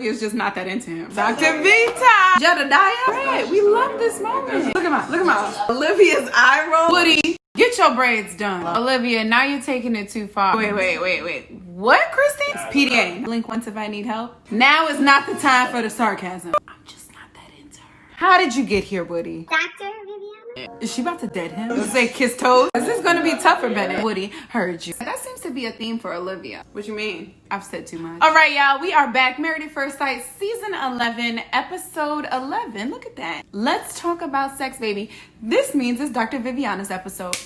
Olivia's just not that into him. Dr. Vita! Jedediah! Right, we love this moment. Look at my. Olivia's eye roll. Woody, get your braids done. Olivia, now you're taking it too far. Wait. What, Christine? It's PDA. Blink once if I need help. Now is not the time for the sarcasm. I'm just not that into her. How did you get here, Woody? Dr. Viviana? Is she about to dead him? Let's say kiss toes. Is this gonna be tougher, Bennett? Woody, heard you. That seems to be a theme for Olivia. What you mean? I've said too much. All right, y'all. We are back. Married at First Sight, season 11, episode 11. Look at that. Let's talk about sex, baby. This means it's Dr. Viviana's episode.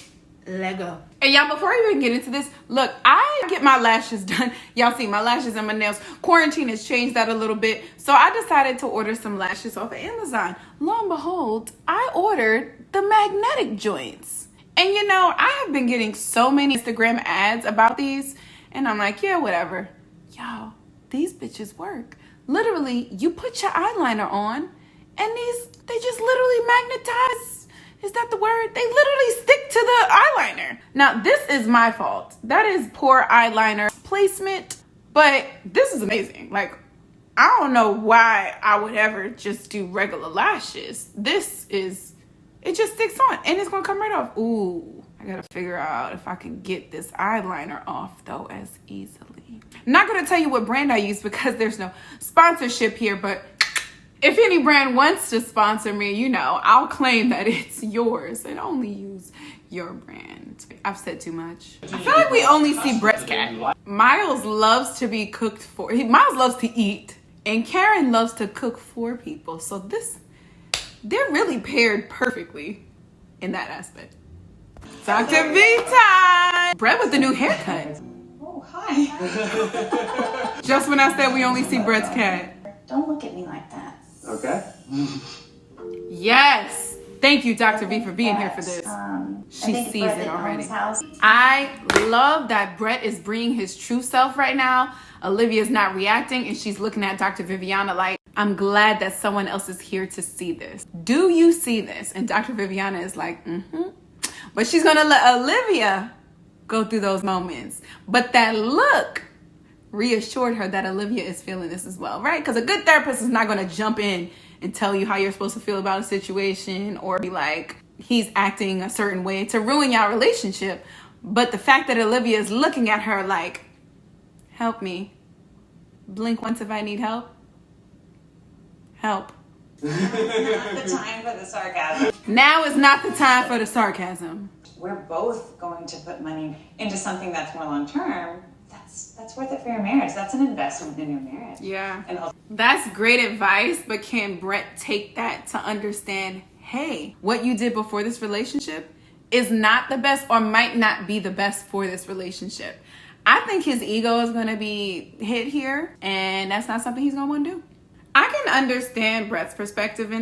Lego. And y'all, before I even get into this, look, I get my lashes done. Y'all see my lashes and my nails. Quarantine has changed that a little bit. So I decided to order some lashes off of Amazon. Lo and behold, I ordered the magnetic joints. And you know, I have been getting so many Instagram ads about these. And I'm like, yeah, whatever. Y'all, these bitches work. Literally, you put your eyeliner on and they just literally magnetize. Is that the word? They literally stick to the eyeliner. Now, this is my fault. That is poor eyeliner placement, but this is amazing. Like, I don't know why I would ever just do regular lashes. It just sticks on and it's gonna come right off. Ooh, I gotta figure out if I can get this eyeliner off though as easily. I'm not gonna tell you what brand I use because there's no sponsorship here, but if any brand wants to sponsor me, you know, I'll claim that it's yours and only use your brand. I've said too much. I feel like we only see Brett's cat. Miles loves to be cooked for. Miles loves to eat and Karen loves to cook for people. So they're really paired perfectly in that aspect. Dr. Vita! Brett with the new haircut. Oh, hi. Just when I said we only see Brett's cat. Don't look at me like that. Okay. Yes. Thank you, Dr. V, for being here for this. She sees it already. I love that Brett is bringing his true self right now. Olivia's not reacting and she's looking at Dr. Viviana like, I'm glad that someone else is here to see this. Do you see this? And Dr. Viviana is like, But she's gonna let Olivia go through those moments. But that look reassured her that Olivia is feeling this as well, right? Because a good therapist is not going to jump in and tell you how you're supposed to feel about a situation or be like, he's acting a certain way to ruin your relationship. But the fact that Olivia is looking at her like, help me. Blink once if I need help. Help. The time for the sarcasm. Now is not the time for the sarcasm. We're both going to put money into something that's more long term. That's worth it for your marriage. That's an investment in your marriage. Yeah. And that's great advice, but can Brett take that to understand, hey, what you did before this relationship is not the best or might not be the best for this relationship? I think his ego is going to be hit here, and that's not something he's going to want to do. I can understand Brett's perspective. I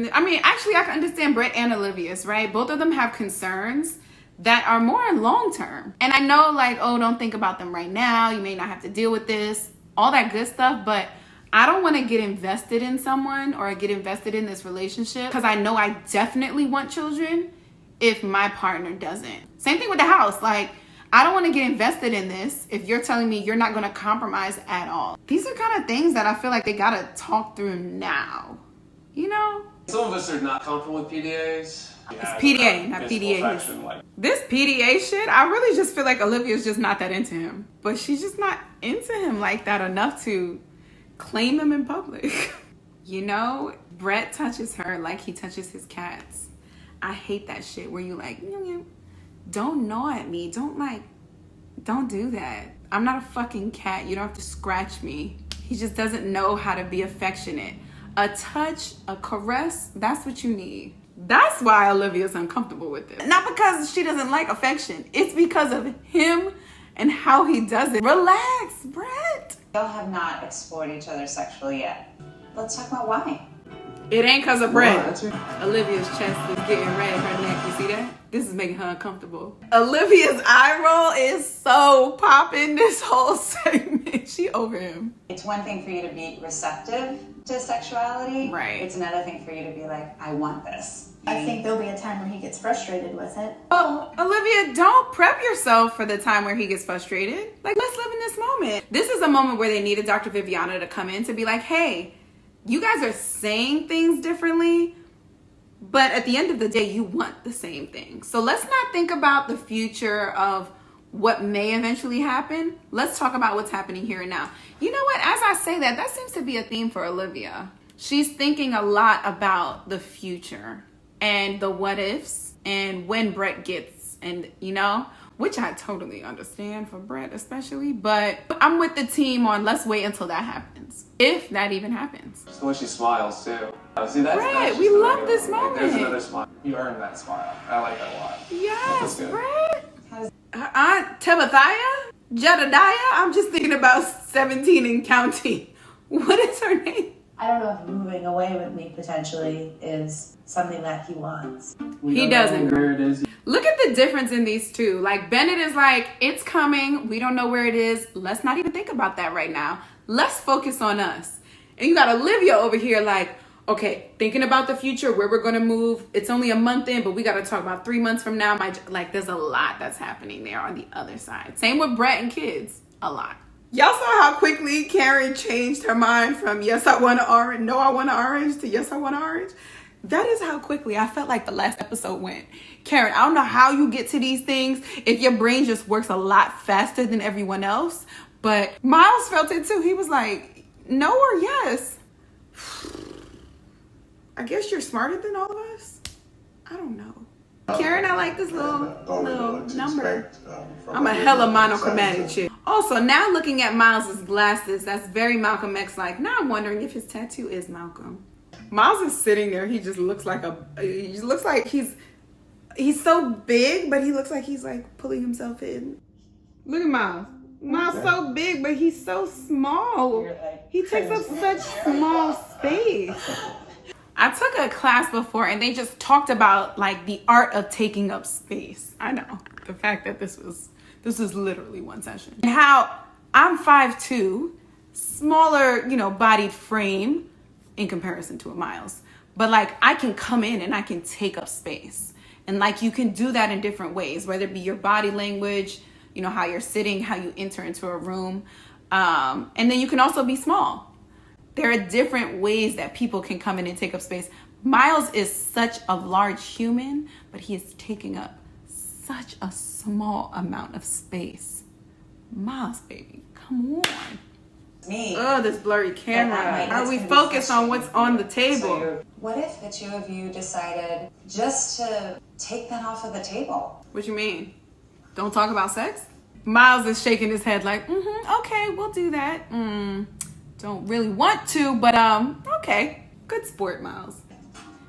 can understand Brett and Olivia's, right? Both of them have concerns that are more long term. And I know like, oh, don't think about them right now. You may not have to deal with this, all that good stuff. But I don't want to get invested in someone or get invested in this relationship because I know I definitely want children if my partner doesn't. Same thing with the house. Like, I don't want to get invested in this if you're telling me you're not going to compromise at all. These are kind of things that I feel like they got to talk through now. You know? Some of us are not comfortable with PDAs. It's PDA, not PDA. This PDA shit, I really just feel like Olivia's just not that into him. But she's just not into him like that enough to claim him in public. You know, Brett touches her like he touches his cats. I hate that shit where you like, don't gnaw at me. Don't do that. I'm not a fucking cat. You don't have to scratch me. He just doesn't know how to be affectionate. A touch, a caress, that's what you need. That's why Olivia's uncomfortable with it. Not because she doesn't like affection. It's because of him and how he does it. Relax, Brett. y'all have not explored each other sexually yet. Let's talk about why. It ain't because of Brett. Olivia's chest is getting red, her neck. You see that? This is making her uncomfortable. Olivia's eye roll is so popping this whole segment. She over him. It's one thing for you to be receptive to sexuality. Right. It's another thing for you to be like, I want this. I think there'll be a time where he gets frustrated with it. Oh, Olivia, don't prep yourself for the time where he gets frustrated. Like, let's live in this moment. This is a moment where they needed Dr. Viviana to come in to be like, hey, You guys are saying things differently, but at the end of the day, you want the same thing. So let's not think about the future of what may eventually happen. Let's talk about what's happening here and now. You know what? As I say that, that seems to be a theme for Olivia. She's thinking a lot about the future and the what ifs and when Brett gets, and you know, which I totally understand for Brett especially, but I'm with the team on let's wait until that happens. If that even happens. Just the way she smiles too. See, that's Brett, just we the love way- this There's another moment. smile. You earned that smile. I like that a lot. Yes, good. Brett. Aunt Tebathiah? Jedediah? I'm just thinking about 17 and counting. What is her name? I don't know if moving away with me potentially is something that he wants. He doesn't. Where it is. Look at the difference in these two. Like, Bennett is like, it's coming. We don't know where it is. Let's not even think about that right now. Let's focus on us. And you got Olivia over here like, okay, thinking about the future, where we're going to move. It's only a month in, but we got to talk about 3 months from now. Like, there's a lot that's happening there on the other side. Same with Brett and kids. A lot. Y'all saw how quickly Karen changed her mind from yes, I want an orange, no, I want an orange, to yes, I want an orange. That is how quickly I felt like the last episode went. Karen, I don't know how you get to these things, if your brain just works a lot faster than everyone else. But Miles felt it too. He was like, no or yes. I guess you're smarter than all of us. I don't know. Karen, I like this little number. I'm a hella monochromatic chick. Also, now looking at Miles's glasses, that's very Malcolm X-like. Now I'm wondering if his tattoo is Malcolm. Miles is sitting there. He just looks like he's so big, but he looks like he's like pulling himself in. Look at Miles. Miles so big, but he's so small. He takes up such small space. I took a class before and they just talked about like the art of taking up space. I know the fact that this was literally one session. And how I'm 5'2", smaller, bodied frame in comparison to a Miles. But like I can come in and I can take up space. And like you can do that in different ways, whether it be your body language, how you're sitting, how you enter into a room. And then you can also be small. There are different ways that people can come in and take up space. Miles is such a large human, but he is taking up such a small amount of space. Miles, baby, come on. Me. Oh, this blurry camera. That Are we might be focused on what's on the So table? what if the two of you decided just to take that off of the table? What you mean? Don't talk about sex? Miles is shaking his head like, okay, we'll do that. Don't really want to, but okay. Good sport, Miles.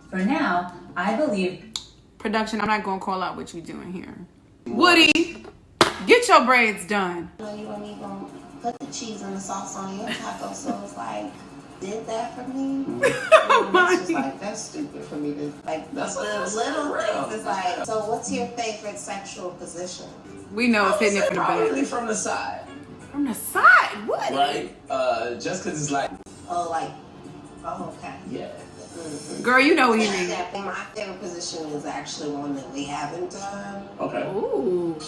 For now, I believe Production, I'm not gonna call out what you doing here. Woody, get your braids done. You know, you weren't even put the cheese and the sauce on your taco, so it's like, did that for me? It's just like, that's stupid for me to, like, the little things is like, so what's your favorite sexual position? We know it's hitting it from the Probably back. from the side, From the side? What? right? Just because it's like, Oh, like, oh, okay. yeah. Girl, you know what you mean. Yeah, my favorite position is actually one that we haven't done. Okay. Ooh.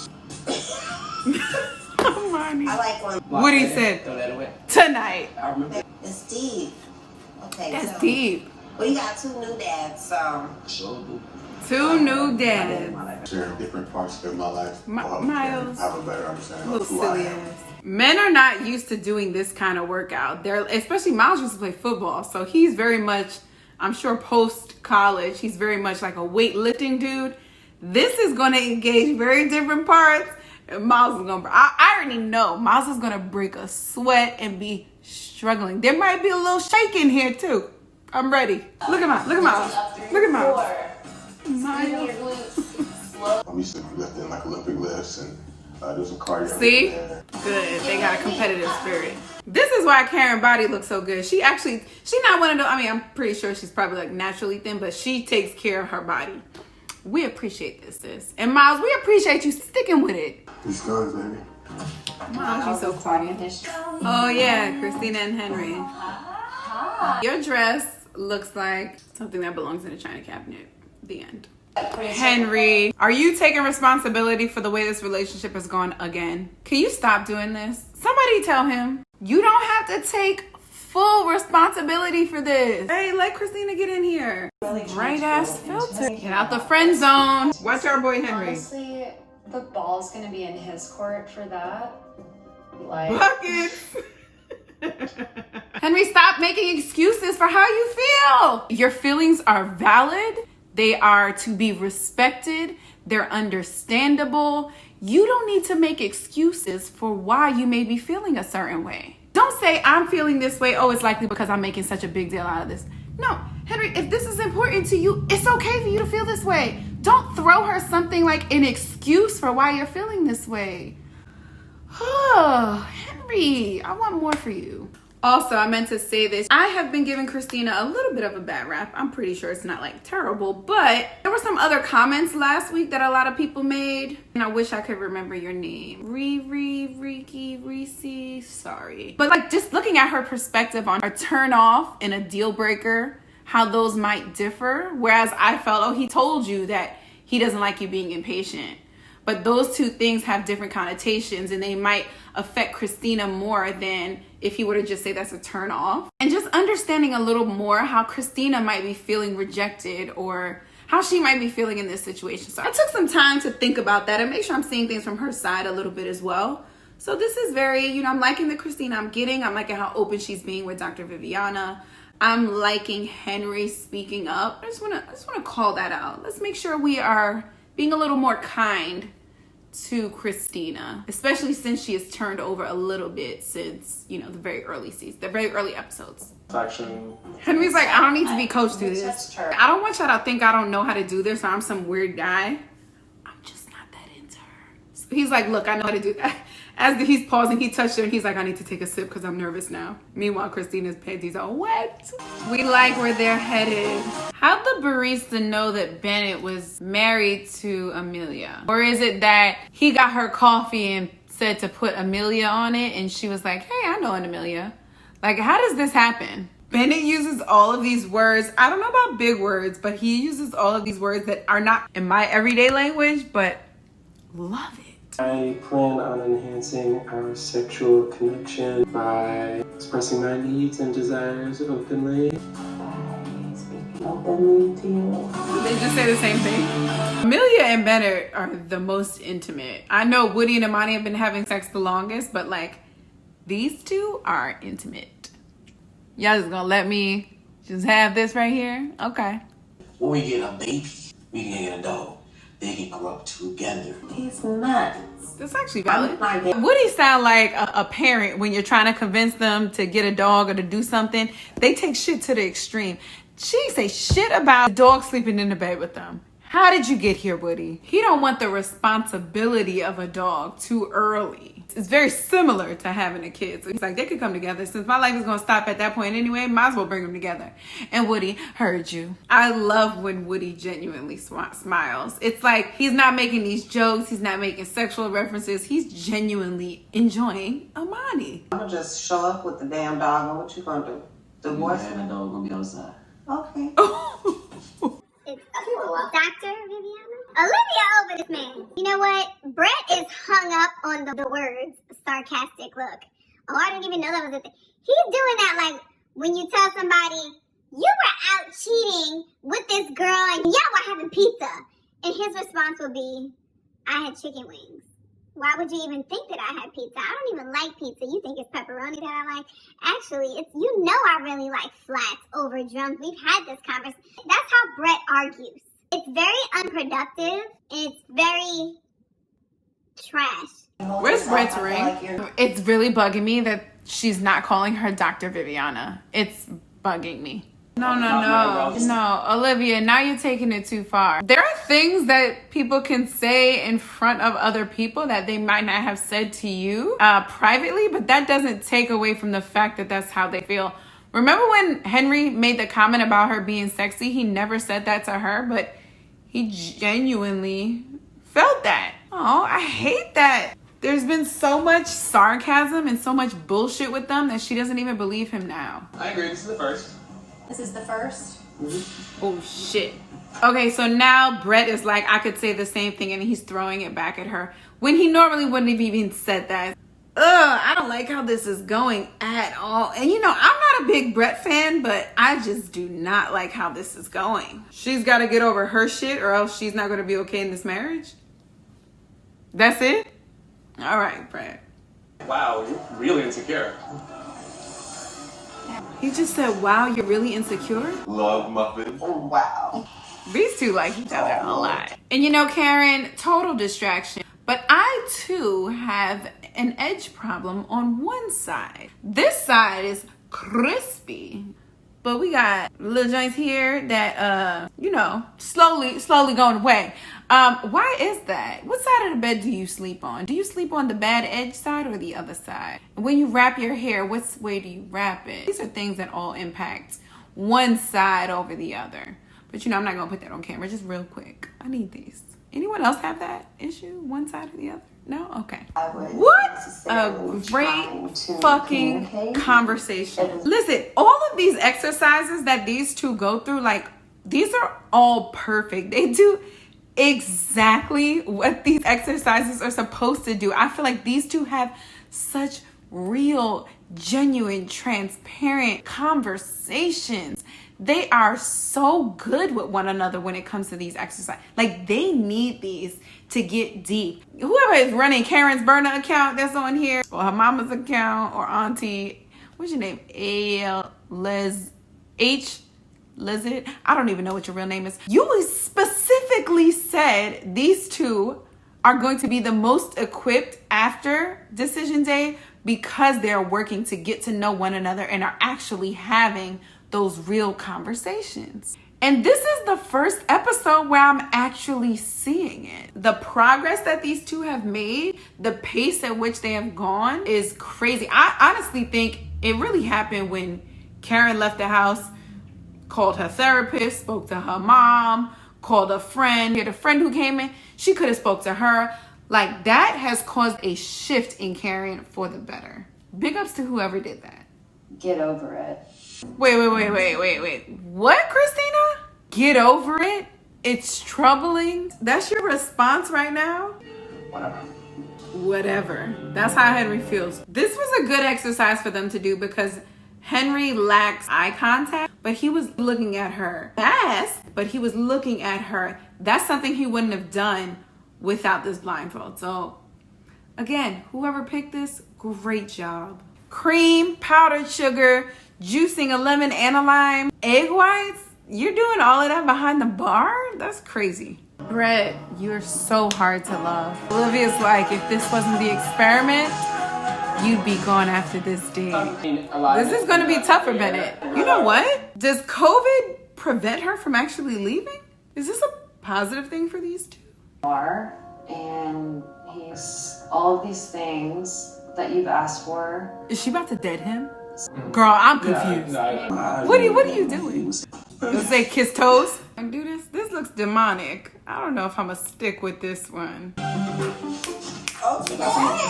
Hermione. I like one. Woody said Throw that away. tonight. I remember. It's deep. Okay, That's so deep. we got 2 new dads, so Sure. 2 new dads. Sharing different parts of my life. Miles. Have a better understanding Little of who I silly am. ass. Men are not used to doing this kind of workout. Especially Miles used to play football, so he's very much, I'm sure post college, he's very much like a weightlifting dude. This is going to engage very different parts. And Miles is going to, I already know, Miles is going to break a sweat and be struggling. There might be a little shake in here too. I'm ready. Look at Miles. Look at Miles. Look at Miles. I'm used to lifting like Olympic lifts and do some cardio. See? Yeah. Good. They got a competitive spirit. This is why Karen body looks so good. She's not one of those, I'm pretty sure she's probably like naturally thin, but she takes care of her body. We appreciate this, sis. And Miles, we appreciate you sticking with it. It's good, baby. Miles, you so corny. Oh yeah, Christina and Henry. Your dress looks like something that belongs in a china cabinet. The end. Henry, are you taking responsibility for the way this relationship has gone again? Can you stop doing this? Somebody tell him. You don't have to take full responsibility for this. Hey, let Christina get in here. Bright ass filter. Get out the friend zone. Watch our boy Henry. Honestly, the ball's gonna be in his court for that. Like, Buckets. Henry, stop making excuses for how you feel. Your feelings are valid. They are to be respected. They're understandable. You don't need to make excuses for why you may be feeling a certain way. Don't say, I'm feeling this way. Oh, it's likely because I'm making such a big deal out of this. No, Henry, if this is important to you, it's okay for you to feel this way. Don't throw her something like an excuse for why you're feeling this way. Oh, Henry, I want more for you. Also, I meant to say this. I have been giving Christina a little bit of a bad rap. I'm pretty sure it's not like terrible, but there were some other comments last week that a lot of people made, and I wish I could remember your name. Reese, sorry. But like just looking at her perspective on a turn off and a deal breaker, how those might differ. Whereas I felt, oh, he told you that he doesn't like you being impatient. But those two things have different connotations and they might affect Christina more than if he were to just say that's a turn off. And just understanding a little more how Christina might be feeling rejected or how she might be feeling in this situation. So I took some time to think about that and make sure I'm seeing things from her side a little bit as well. So this is very, I'm liking the Christina I'm getting. I'm liking how open she's being with Dr. Viviana. I'm liking Henry speaking up. I just want to call that out. Let's make sure we are being a little more kind to Christina, especially since she has turned over a little bit since, the very early season, the very early episodes. Action. Henry's like, I don't need to be coached through this. I don't want y'all to think I don't know how to do this or I'm some weird guy. I'm just not that into her. So he's like, look, I know how to do that. As he's pausing, he touched her and he's like, I need to take a sip because I'm nervous now. Meanwhile, Christina's panties are wet. We like where they're headed. How'd the barista know that Bennett was married to Amelia? Or is it that he got her coffee and said to put Amelia on it and she was like, hey, I know an Amelia. Like, how does this happen? Bennett uses all of these words. I don't know about big words, but he uses all of these words that are not in my everyday language, but love it. I plan on enhancing our sexual connection by expressing my needs and desires openly. Speaking openly to you. They just say the same thing. Amelia and Bennett are the most intimate. I know Woody and Imani have been having sex the longest, but like these two are intimate. Y'all just gonna let me just have this right here? Okay. When we get a baby, we can get a dog. They can grow up together. He's nuts. That's actually valid. Woody sound like a parent when you're trying to convince them to get a dog or to do something. They take shit to the extreme. She say shit about a dog sleeping in the bed with them. How did you get here, Woody? He don't want the responsibility of a dog too early. It's very similar to having a kid. So he's like, they could come together. Since my life is going to stop at that point anyway, might as well bring them together. And Woody heard you. I love when Woody genuinely smiles. It's like he's not making these jokes. He's not making sexual references. He's genuinely enjoying Imani. I'm gonna just show up with the damn dog and what you gonna do? Divorce And the dog gonna be outside. Okay. It's Dr. Viviana. Olivia over this man. You know what? Brett is hung up on the words sarcastic look. Oh, I didn't even know that was a thing. He's doing that like when you tell somebody you were out cheating with this girl and y'all were having pizza. And his response would be, I had chicken wings. Why would you even think that I had pizza? I don't even like pizza. You think it's pepperoni that I like? Actually, it's I really like flats over drums. We've had this conversation. That's how Brett argues. It's very unproductive. It's very trash. Where's Brett's ring? It's really bugging me that she's not calling her Dr. Viviana. It's bugging me. No, Olivia, now you're taking it too far. There are things that people can say in front of other people that they might not have said to you privately, but that doesn't take away from the fact that that's how they feel. Remember when Henry made the comment about her being sexy? He never said that to her, but he genuinely felt that. Oh, I hate that. There's been so much sarcasm and so much bullshit with them that she doesn't even believe him now. I agree. This is the first. This is the first. Oh shit. Okay, so now Brett is like, I could say the same thing, and he's throwing it back at her when he normally wouldn't have even said that. I don't like how this is going at all. And you know, I'm not a big Brett fan, but I just do not like how this is going. She's got to get over her shit or else she's not going to be okay in this marriage. That's it? All right, Brett. Wow, you're really insecure. He just said, wow, you're really insecure? Love muffin. Oh, wow. These two like each other a lot. And you know, Karen, total distraction. But I too have an edge problem on one side. This side is crispy. But we got little joints here that, you know, slowly going away. Why is that? What side of the bed do you sleep on? Do you sleep on the bad edge side or the other side? When you wrap your hair, what way do you wrap it? These are things that all impact one side over the other. But you know, I'm not gonna put that on camera, just real quick. I need these. Anyone else have that issue? One side or the other? No? Okay. What a great fucking conversation. Listen, all of these exercises that these two go through, like, these are all perfect. They do exactly what these exercises are supposed to do. I feel like these two have such real, genuine, transparent conversations. They are so good with one another when it comes to these exercises. Like, they need these to get deep. Whoever is running Karen's burner account that's on here, or her mama's account, or auntie, what's your name? Lizard? I don't even know what your real name is. You specifically said these two are going to be the most equipped after Decision Day because they're working to get to know one another and are actually having those real conversations. And this is the first episode where I'm actually seeing it. The progress that these two have made, the pace at which they have gone is crazy. I honestly think it really happened when Karen left the house, called her therapist, spoke to her mom, called a friend. Had a friend who came in, she could have spoke to her. Like, that has caused a shift in Karen for the better. Big ups to whoever did that. Get over it. Wait. What, Christina? Get over it? It's troubling? That's your response right now? Whatever. That's how Henry feels. This was a good exercise for them to do because Henry lacks eye contact, but he was looking at her fast, but he was looking at her. That's something he wouldn't have done without this blindfold. So again, whoever picked this, great job. Cream, powdered sugar, juicing a lemon and a lime, egg whites. You're doing all of that behind the bar? That's crazy. Brett, you're so hard to love. Olivia's like, if this wasn't the experiment, you'd be gone after this day. This is going to be tougher, Bennett. You know what? Does COVID prevent her from actually leaving? Is this a positive thing for these two? And he's all of these things that you've asked for. Is she about to dead him? Girl, I'm confused. What are you doing? Let's say kiss toes and do this. This looks demonic. I don't know if I'm gonna stick with this one.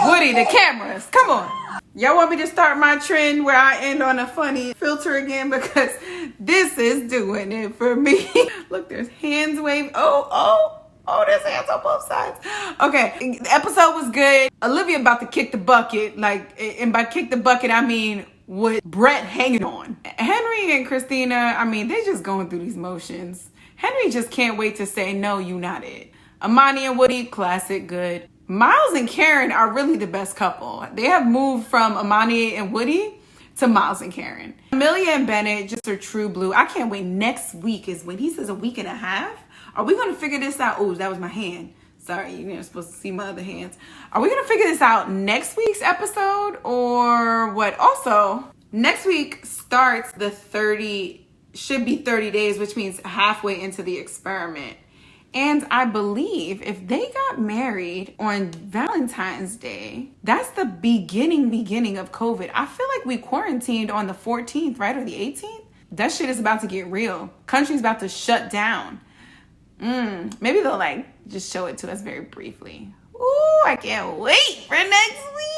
Woody, the cameras, come on. Y'all want me to start my trend where I end on a funny filter again? Because this is doing it for me. Look, there's hands wave. Oh, there's hands on both sides. Okay, the episode was good. Olivia about to kick the bucket. Like, and by kick the bucket, I mean with Brett hanging on. Henry and Christina, I mean, they just going through these motions. Henry just can't wait to say, no, you not it. Amani and Woody, classic, good. Miles and Karen are really the best couple. They have moved from Amani and Woody to Miles and Karen. Amelia and Bennett just are true blue. I can't wait. Next week is when he says a week and a half. Are we going to figure this out? Oh, that was my hand. Sorry, you weren't supposed to see my other hands. Are we going to figure this out next week's episode or what? Also, next week starts should be 30 days, which means halfway into the experiment. And I believe if they got married on Valentine's Day, that's the beginning of COVID. I feel like we quarantined on the 14th, right? Or the 18th? That shit is about to get real. Country's about to shut down. Maybe they'll just show it to us very briefly. Ooh, I can't wait for next week.